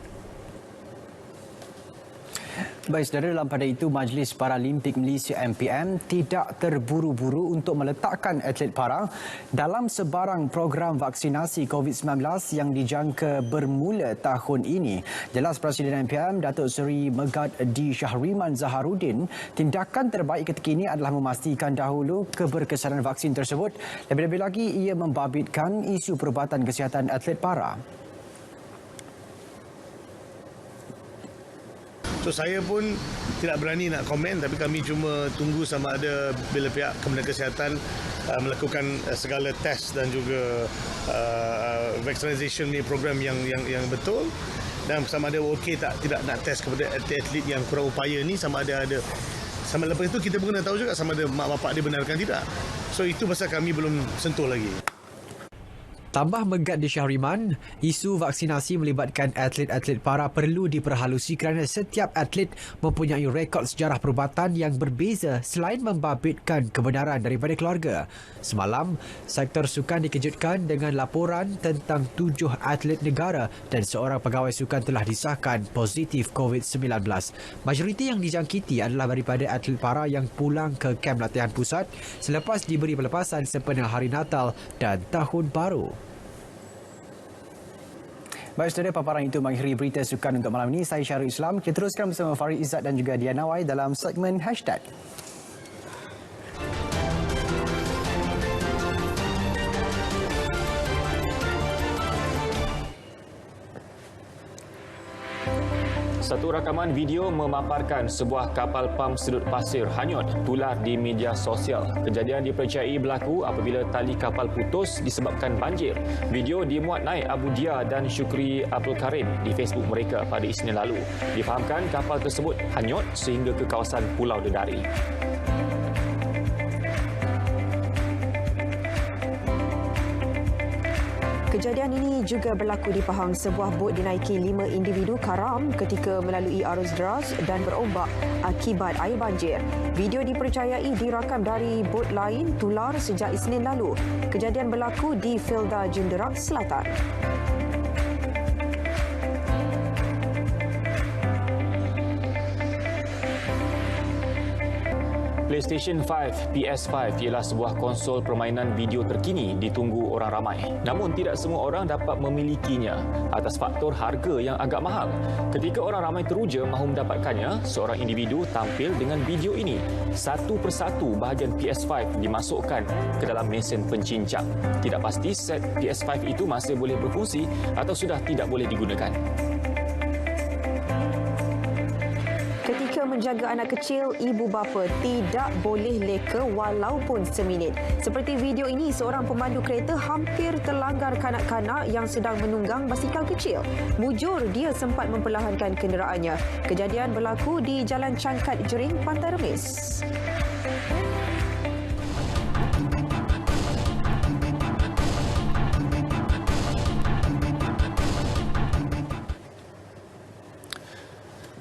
Baik, saudara, dalam pada itu Majlis Paralimpik Malaysia MPM tidak terburu-buru untuk meletakkan atlet para dalam sebarang program vaksinasi COVID-19 yang dijangka bermula tahun ini. Jelas Presiden MPM Datuk Seri Megat D. Syahriman Zaharuddin, tindakan terbaik ketika ini adalah memastikan dahulu keberkesanan vaksin tersebut. Lebih-lebih lagi ia membabitkan isu perubatan kesihatan atlet para. So saya pun tidak berani nak komen, tapi kami cuma tunggu sama ada bila pihak Kementerian Kesihatan melakukan segala test dan juga vaccination ni program yang betul, dan sama ada okey tak tidak nak test kepada atlet yang kurang upaya ni, sama lepas itu kita pun kena tahu juga sama ada mak bapak dia benarkan tidak. So itu pasal kami belum sentuh lagi. Tambah Megat di Syahriman, isu vaksinasi melibatkan atlet-atlet para perlu diperhalusi kerana setiap atlet mempunyai rekod sejarah perubatan yang berbeza selain membabitkan kebenaran daripada keluarga. Semalam, sektor sukan dikejutkan dengan laporan tentang 7 atlet negara dan seorang pegawai sukan telah disahkan positif COVID-19. Majoriti yang dijangkiti adalah daripada atlet para yang pulang ke kem latihan pusat selepas diberi pelepasan sempena Hari Natal dan Tahun Baru. Baik, saudara, paparan itu mengakhiri berita sukan untuk malam ini. Saya Syarul Islam. Kita teruskan bersama Farid Izzat dan juga Dia Nawai dalam segmen Hashtag. Satu rakaman video memaparkan sebuah kapal pam sedut pasir hanyut tular di media sosial. Kejadian dipercayai berlaku apabila tali kapal putus disebabkan banjir. Video dimuat naik Abu Dia dan Syukri Abdul Karim di Facebook mereka pada Isnin lalu. Difahamkan kapal tersebut hanyut sehingga ke kawasan Pulau Dedari. Kejadian ini juga berlaku di Pahang. Sebuah bot dinaiki 5 individu karam ketika melalui arus deras dan berombak akibat air banjir. Video dipercayai dirakam dari bot lain tular sejak Isnin lalu. Kejadian berlaku di Felda Junderak Selatan. PlayStation 5 PS5 ialah sebuah konsol permainan video terkini ditunggu orang ramai. Namun tidak semua orang dapat memilikinya atas faktor harga yang agak mahal. Ketika orang ramai teruja mahu mendapatkannya, seorang individu tampil dengan video ini. Satu persatu bahagian PS5 dimasukkan ke dalam mesin pencincang. Tidak pasti set PS5 itu masih boleh berfungsi atau sudah tidak boleh digunakan. Ketika menjaga anak kecil, ibu bapa tidak boleh leka walaupun seminit. Seperti video ini, seorang pemandu kereta hampir terlanggar kanak-kanak yang sedang menunggang basikal kecil. Mujur, dia sempat memperlahankan kenderaannya. Kejadian berlaku di Jalan Cangkat Jering, Pantai Remis.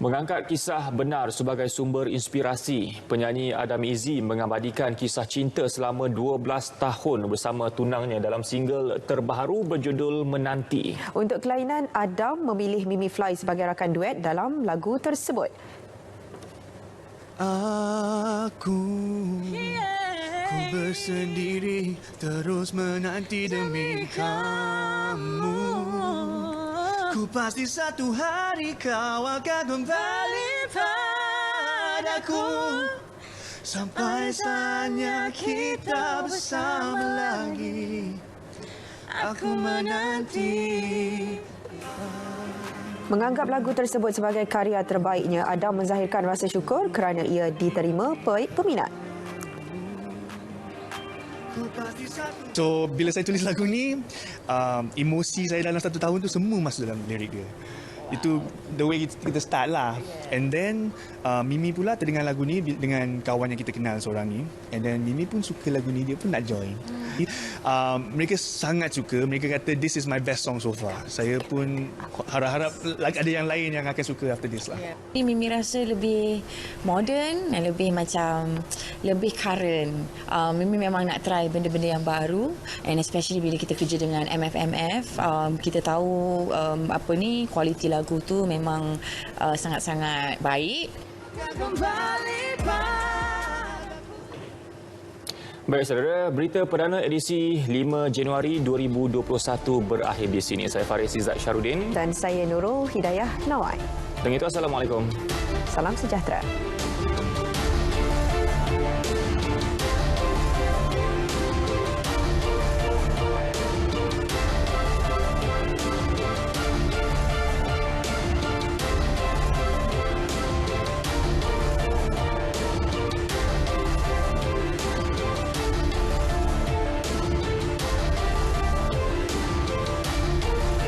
Mengangkat kisah benar sebagai sumber inspirasi, penyanyi Adam Izzi mengabadikan kisah cinta selama 12 tahun bersama tunangnya dalam single terbaru berjudul Menanti. Untuk kelainan, Adam memilih Mimi Fly sebagai rakan duet dalam lagu tersebut. Aku bersendiri terus menanti demi kamu. Ku pasti satu hari kau akan kembali padaku. Sampai saatnya kita bersama lagi. Aku menanti. Menganggap lagu tersebut sebagai karya terbaiknya, Adam menzahirkan rasa syukur kerana ia diterima peminat. So, bila saya tulis lagu ni, emosi saya dalam 1 tahun tu semua masuk dalam lirik dia. Itu the way kita start lah. And then Mimi pula terdengar lagu ni dengan kawan yang kita kenal seorang ni. And then Mimi pun suka lagu ni, dia pun nak join. Mereka sangat suka. Mereka kata this is my best song so far. Saya pun harap-harap ada yang lain yang akan suka after this lah. Mimi rasa lebih modern dan lebih macam lebih current. Mimi memang nak try benda-benda yang baru, and especially bila kita kerja dengan MFMF, kita tahu apa ni kualiti lagu tu memang sangat-sangat baik. Baik saudara, berita perdana edisi 5 Januari 2021 berakhir di sini. Saya Faris Izzat Syarudin dan saya Nurul Hidayah Nawai. Dan itu Assalamualaikum. Salam sejahtera.